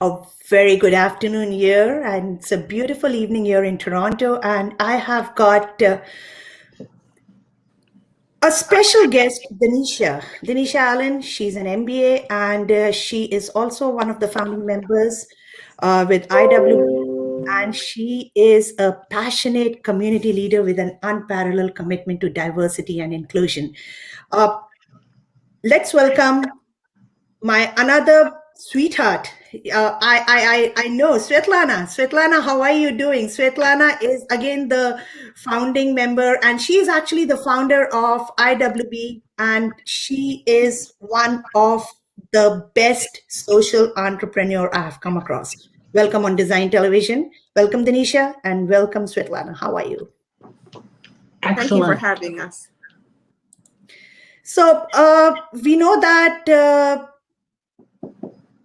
A very good afternoon here, and it's a beautiful evening here in Toronto. And I have got a special guest, Danisha Allen. She's an MBA, and she is also one of the founding members with IWB. And she is a passionate community leader with an unparalleled commitment to diversity and inclusion. Uh, let's welcome my another sweetheart. I know Svetlana. Svetlana, how are you doing? Svetlana is again the founding member, and she is actually the founder of IWB, and she is one of the best social entrepreneur I have come across. Welcome on Design Television. Welcome, Denisha, and welcome, Svetlana. How are you? Thank you for Excellent. having us. So we know that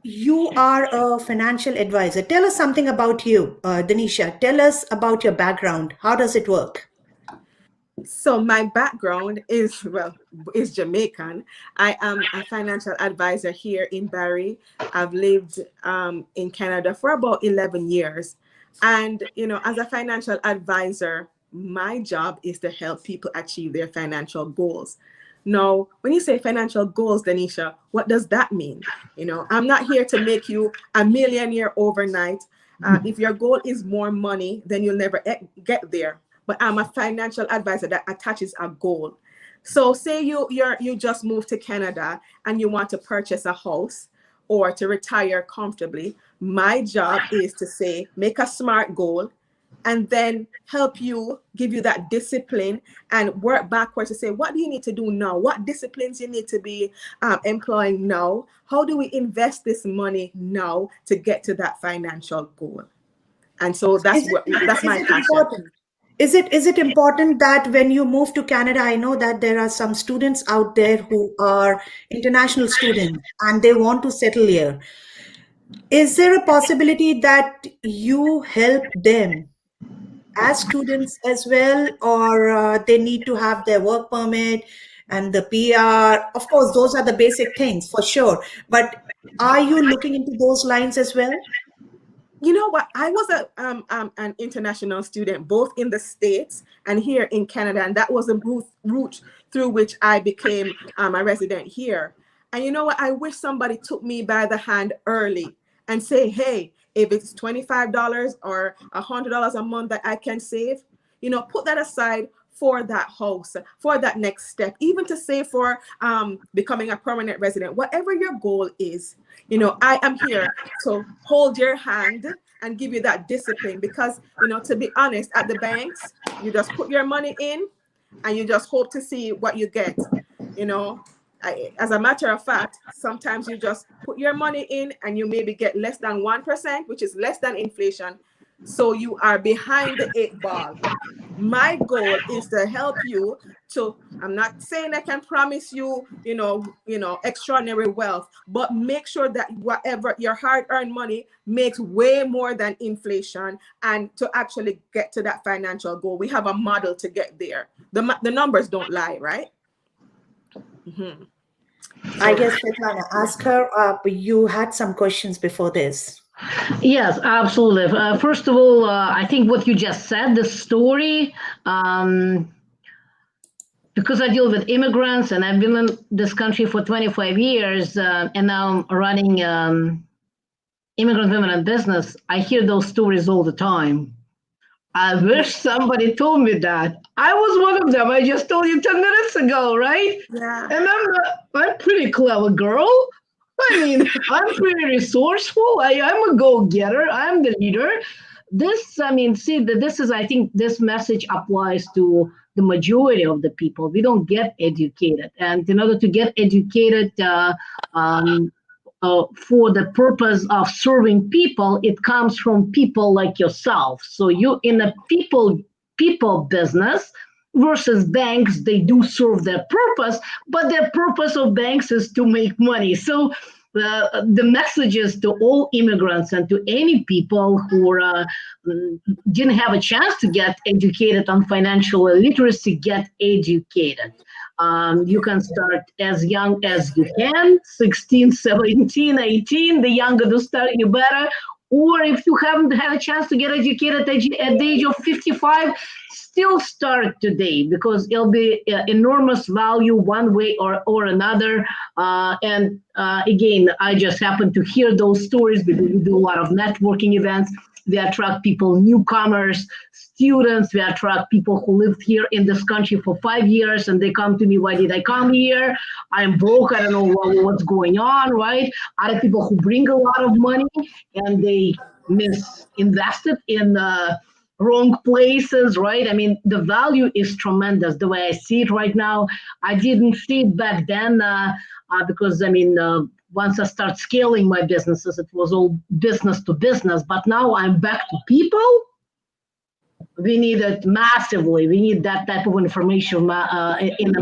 you are a financial advisor. Tell us something about you, Danisha. Tell us about your background. How does it work? So my background is Jamaican. I am a financial advisor here in Barrie. I've lived in Canada for about 11 years. And, as a financial advisor, my job is to help people achieve their financial goals. Now, when you say financial goals, Danisha, what does that mean? I'm not here to make you a millionaire overnight. If your goal is more money, then you'll never get there. But I'm a financial advisor that attaches a goal. So say you just moved to Canada and you want to purchase a house or to retire comfortably. My job is to say, make a smart goal and then help you, give you that discipline and work backwards to say, what do you need to do now? What disciplines you need to be employing now? How do we invest this money now to get to that financial goal? And so that's my passion. Is it important that when you move to Canada, I know that there are some students out there who are international students and they want to settle here. Is there a possibility that you help them as students as well, or they need to have their work permit and the PR? Of course, those are the basic things for sure. But are you looking into those lines as well? You know what? I was an international student, both in the States and here in Canada, and that was the route through which I became a resident here. And you know what? I wish somebody took me by the hand early and say, hey, if it's $25 or $100 a month that I can save, put that aside for that house, for that next step, even to save for becoming a permanent resident, whatever your goal is. I am here to hold your hand and give you that discipline because, to be honest, at the banks, you just put your money in and you just hope to see what you get. As a matter of fact, sometimes you just put your money in and you maybe get less than 1%, which is less than inflation. So you are behind the 8 ball. My goal is to help you to, I'm not saying I can promise you, extraordinary wealth, but make sure that whatever your hard-earned money makes way more than inflation, and to actually get to that financial goal. We have a model to get there. The numbers don't lie, right? Mm-hmm. I guess, Svetlana, ask her, you had some questions before this. Yes, absolutely. First of all, I think what you just said, the story, because I deal with immigrants and I've been in this country for 25 years and now I'm running immigrant women in business, I hear those stories all the time. I wish somebody told me that. I was one of them. I just told you 10 minutes ago, right? Yeah. And I'm pretty clever girl. I mean, I'm pretty resourceful. I'm a go-getter. I'm the leader. I think this message applies to the majority of the people. We don't get educated. And in order to get educated for the purpose of serving people, it comes from people like yourself. So you in a people business versus banks, they do serve their purpose, but their purpose of banks is to make money. So the messages to all immigrants and to any people who didn't have a chance to get educated on financial literacy, get educated. You can start as young as you can, 16, 17, 18. The younger you start, you better. Or if you haven't had a chance to get educated at the age of 55, still start today, because it'll be enormous value one way or another. Again, I just happen to hear those stories because we do a lot of networking events. We attract people, newcomers, students. We attract people who lived here in this country for 5 years and they come to me, why did I come here? I'm broke, I don't know what's going on, right? Other people who bring a lot of money and they misinvested in wrong places, right? I mean, the value is tremendous the way I see it right now. I didn't see it back then because, I mean, once I start scaling my businesses, it was all business to business. But now I'm back to people. We need it massively. We need that type of information in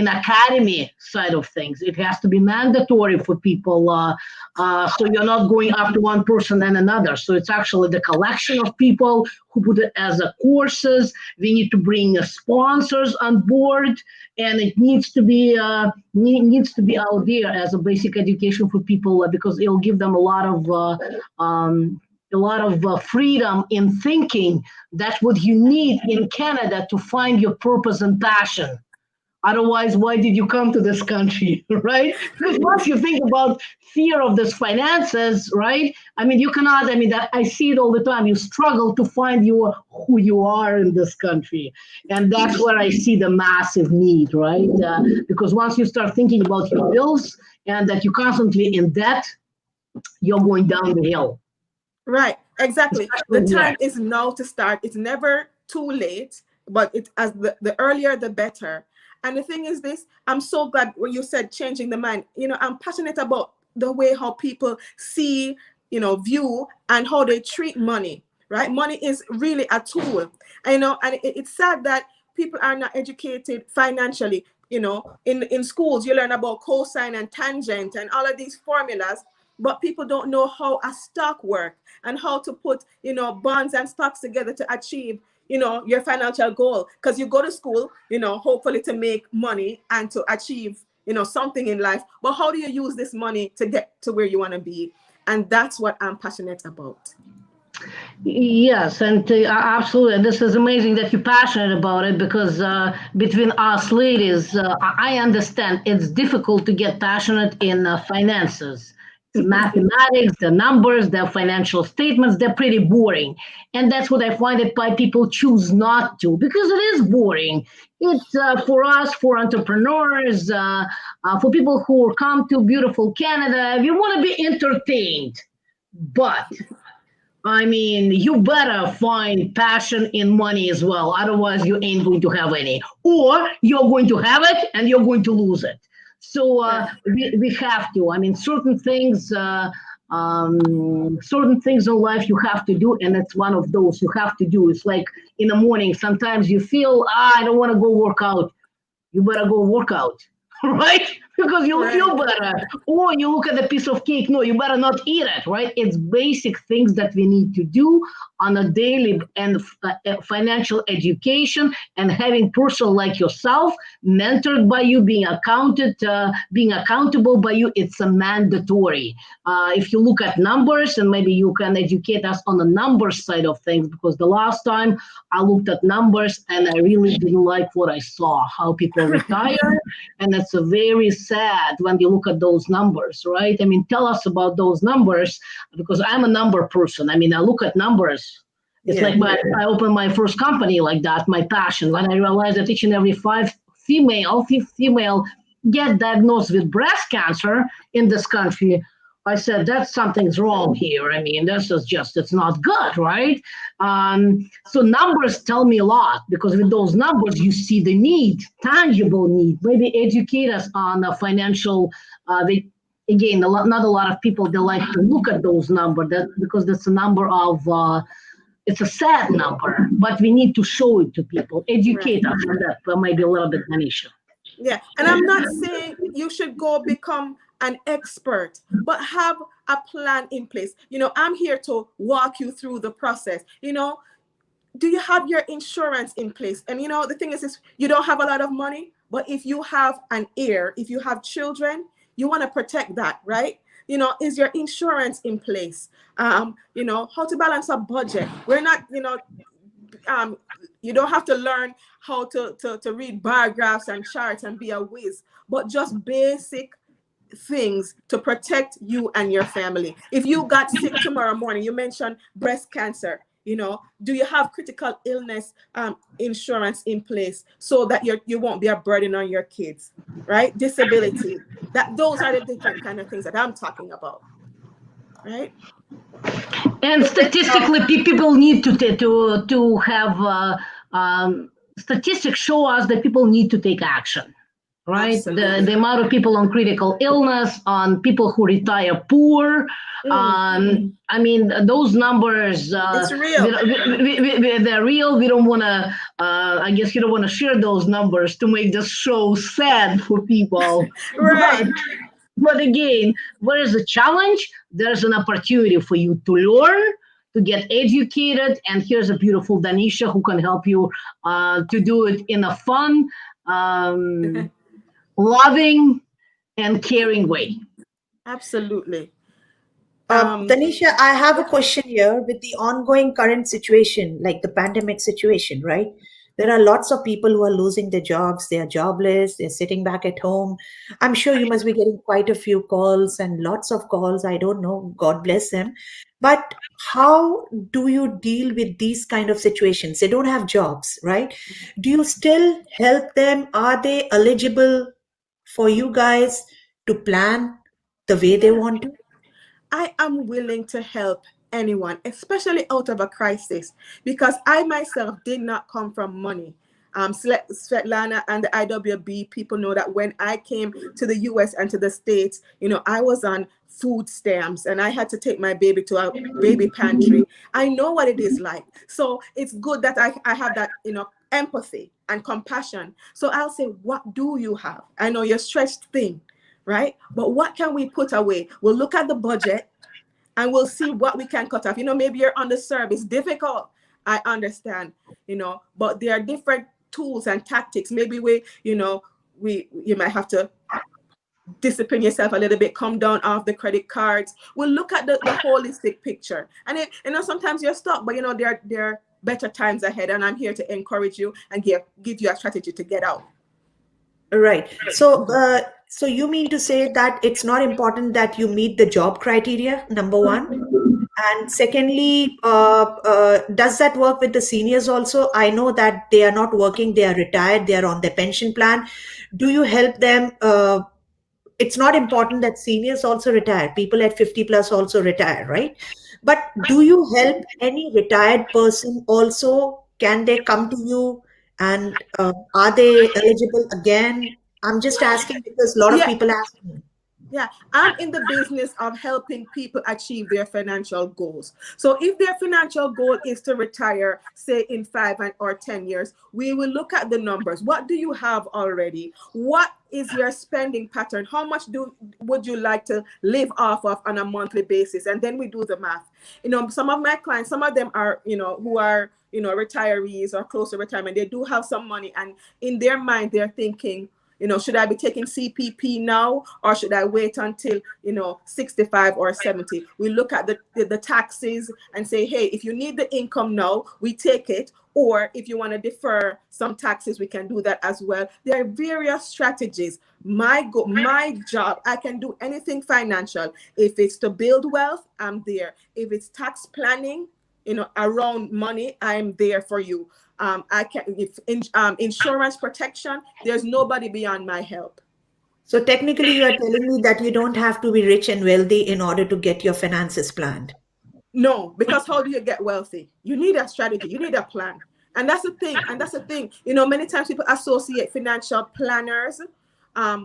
academy side of things. It has to be mandatory for people. So you're not going after one person and another. So it's actually the collection of people who put it as a courses. We need to bring sponsors on board, and it needs to be out there as a basic education for people because it'll give them a lot of freedom in thinking. That's what you need in Canada to find your purpose and passion. Otherwise, why did you come to this country, right? Because once you think about fear of this finances, right? I mean, you cannot, I mean, I see it all the time. You struggle to find who you are in this country. And that's where I see the massive need, right? Because once you start thinking about your bills and that you're constantly in debt, you're going down the hill. Right, exactly. The time is now to start. It's never too late, but as the earlier, the better. And the thing is this, I'm so glad when you said changing the mind. You know, I'm passionate about the way how people see, view and how they treat money, right? Money is really a tool. And it's sad that people are not educated financially. In schools, you learn about cosine and tangent and all of these formulas, but people don't know how a stock works and how to put, bonds and stocks together to achieve, your financial goal. Because you go to school, hopefully to make money and to achieve, something in life. But how do you use this money to get to where you want to be? And that's what I'm passionate about. Yes, and absolutely. This is amazing that you're passionate about it because between us ladies, I understand it's difficult to get passionate in finances. Mathematics, the numbers, the financial statements, they're pretty boring. And that's what I find that why people choose not to, because it is boring. It's for us, for entrepreneurs, for people who come to beautiful Canada, we want to be entertained. But I mean, you better find passion in money as well. Otherwise, you ain't going to have any. Or you're going to have it and you're going to lose it. So we have to. I mean, certain things in life you have to do, and it's one of those you have to do. It's like in the morning, sometimes you feel, I don't want to go work out. You better go work out, right? Because you'll feel better. Or you look at a piece of cake, no, you better not eat it, right? It's basic things that we need to do on a daily and financial education, and having person like yourself mentored by you, being accountable by you, it's a mandatory. If you look at numbers, and maybe you can educate us on the numbers side of things, because the last time I looked at numbers and I really didn't like what I saw, how people retire, and it's a very sad when you look at those numbers, right? I mean, tell us about those numbers, because I'm a number person. I mean, I look at numbers. It's like I opened my first company like that, my passion. When I realized that each and every fifth female get diagnosed with breast cancer in this country, I said, that something's wrong here. I mean, this is just, it's not good, right? So numbers tell me a lot, because with those numbers, you see the need, tangible need. Maybe educate us on the financial, again, not a lot of people, they like to look at those numbers because that's a number of, it's a sad number, but we need to show it to people, educate us on that, maybe a little bit, Danisha. Yeah, and I'm not saying you should go become an expert, but have a plan in place. I'm here to walk you through the process. Do you have your insurance in place? And the thing is you don't have a lot of money, but if you have an heir, if you have children, you want to protect that, right? Is your insurance in place? How to balance a budget. We're not, um, you don't have to learn how to read bar graphs and charts and be a whiz, but just basic things to protect you and your family. If you got sick tomorrow morning, you mentioned breast cancer, do you have critical illness insurance in place so that you won't be a burden on your kids, right? Disability. Those are the different kind of things that I'm talking about, right? And statistically, people need to have statistics show us that people need to take action, right? The amount of people on critical illness, on people who retire poor. I mean, those numbers. It's real. They're real. We don't want to. I guess you don't want to share those numbers to make the show sad for people. Right. But again, where is a challenge? There's an opportunity for you to learn, to get educated, and here's a beautiful Danisha who can help you to do it in a fun, loving, and caring way. Absolutely. Danisha, I have a question here with the ongoing current situation, like the pandemic situation, right? There are lots of people who are losing their jobs, they are jobless, they're sitting back at home. I'm sure you must be getting quite a few calls and lots of calls. I don't know, God bless them. But how do you deal with these kind of situations? They don't have jobs, right? Do you still help them? Are they eligible for you guys to plan the way they want to? I am willing to help anyone, especially out of a crisis, because I myself did not come from money. Svetlana and the IWB people know that when I came to the US and to the States, I was on food stamps and I had to take my baby to a baby pantry. I know what it is like. So it's good that I have that, empathy and compassion. So I'll say, what do you have? I know you're stretched thin, right? But what can we put away? We'll look at the budget and we'll see what we can cut off. Maybe you're underserved. It's difficult. I understand, but there are different tools and tactics. Maybe you might have to discipline yourself a little bit, come down off the credit cards. We'll look at the holistic picture. And sometimes you're stuck, but there are better times ahead. And I'm here to encourage you and give you a strategy to get out. Right. So, so you mean to say that it's not important that you meet the job criteria, number one? And secondly, does that work with the seniors also? I know that they are not working, they are retired, they are on their pension plan. Do you help them? It's not important that seniors also retire. People at 50 plus also retire, right? But do you help any retired person also? Can they come to you? And are they eligible again? I'm just asking because a lot of people ask me. Yeah, I'm in the business of helping people achieve their financial goals. So if their financial goal is to retire, say in 5 or 10 years, we will look at the numbers. What do you have already? What is your spending pattern? How much would you like to live off of on a monthly basis? And then we do the math. Some of my clients, some of them are, who are, retirees or close to retirement. They do have some money, and in their mind, they're thinking, should I be taking CPP now or should I wait until, 65 or 70? We look at the taxes and say, hey, if you need the income now, we take it. Or if you want to defer some taxes, we can do that as well. There are various strategies. My job, I can do anything financial. If it's to build wealth, I'm there. If it's tax planning, around money, I'm there for you. I can, if insurance protection, there's nobody beyond my help. So technically, you are telling me that you don't have to be rich and wealthy in order to get your finances planned. No, because how do you get wealthy? You need a strategy. You need a plan. And that's the thing. Many times people associate financial planners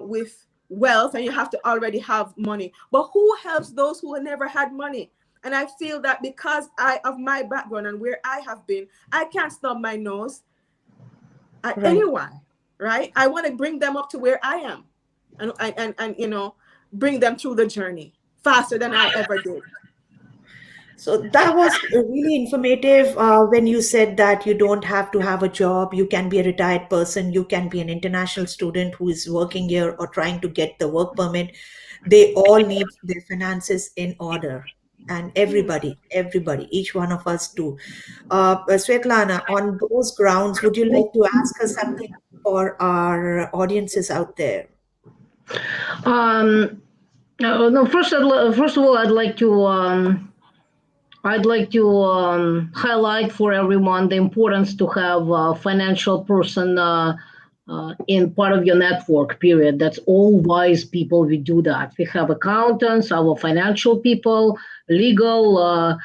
with wealth, and you have to already have money. But who helps those who never had money? And I feel that because of my background and where I have been, I can't stub my nose at anyone, right? I want to bring them up to where I am. And bring them through the journey faster than I ever did. So that was really informative when you said that you don't have to have a job. You can be a retired person. You can be an international student who is working here or trying to get the work permit. They all need their finances in order. And everybody, each one of us do. Svetlana, on those grounds, would you like to ask us something for our audiences out there? Um, no, first of all, I'd like to highlight for everyone the importance to have a financial person in part of your network, period. That's all wise people, we do that. We have accountants, our financial people, legal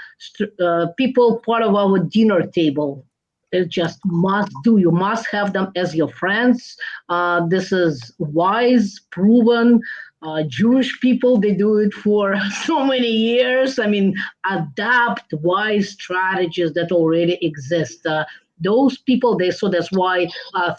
people, part of our dinner table. It just must do. You must have them as your friends. This is wise, proven. Jewish people, they do it for so many years. I mean, adapt wise strategies that already exist. Those people, so that's why,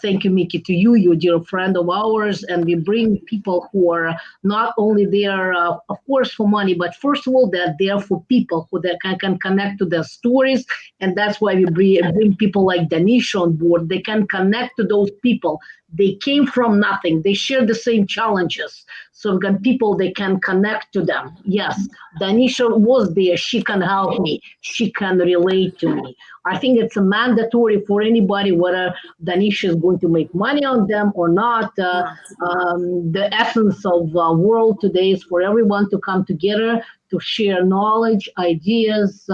thank you, Mickey, to you, you dear friend of ours, and we bring people who are not only there, of course, for money, but first of all, they're there for people who they can connect to their stories, and that's why we bring people like Danisha on board. They can connect to those people. They came from nothing. They share the same challenges. So when people, they can connect to them. Yes, Danisha was there. She can help me. She can relate to me. I think it's a mandatory for anybody, whether Danisha is going to make money on them or not. The essence of world today is for everyone to come together to share knowledge, ideas,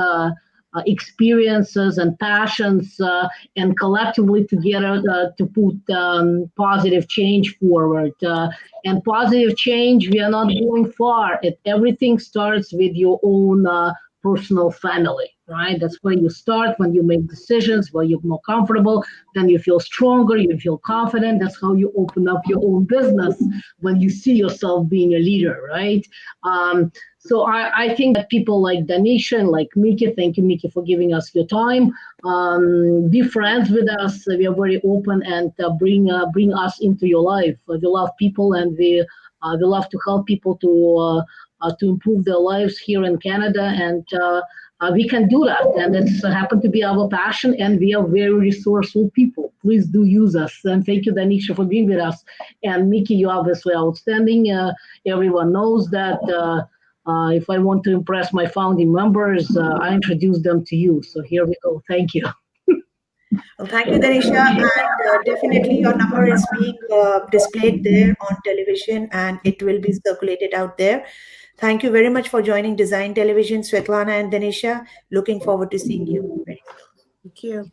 experiences, and passions, and collectively together to put positive change forward. And positive change, we are not going far. Everything starts with your own personal family, right? That's where you start when you make decisions, where you're more comfortable, then you feel stronger, you feel confident. That's how you open up your own business when you see yourself being a leader, right? So I think that people like Danisha and like Miki, thank you, Miki, for giving us your time. Be friends with us. We are very open, and bring us into your life. We love people, and we love to help people to improve their lives here in Canada, and we can do that. And it's happened to be our passion, and we are very resourceful people. Please do use us. And thank you, Danisha, for being with us. And Miki, you're obviously outstanding. Everyone knows that. If I want to impress my founding members, I introduce them to you. So here we go. Thank you. Well, thank you, Danisha. And definitely your number is being displayed there on television and it will be circulated out there. Thank you very much for joining Design Television, Svetlana and Danisha. Looking forward to seeing you very soon. Thank you.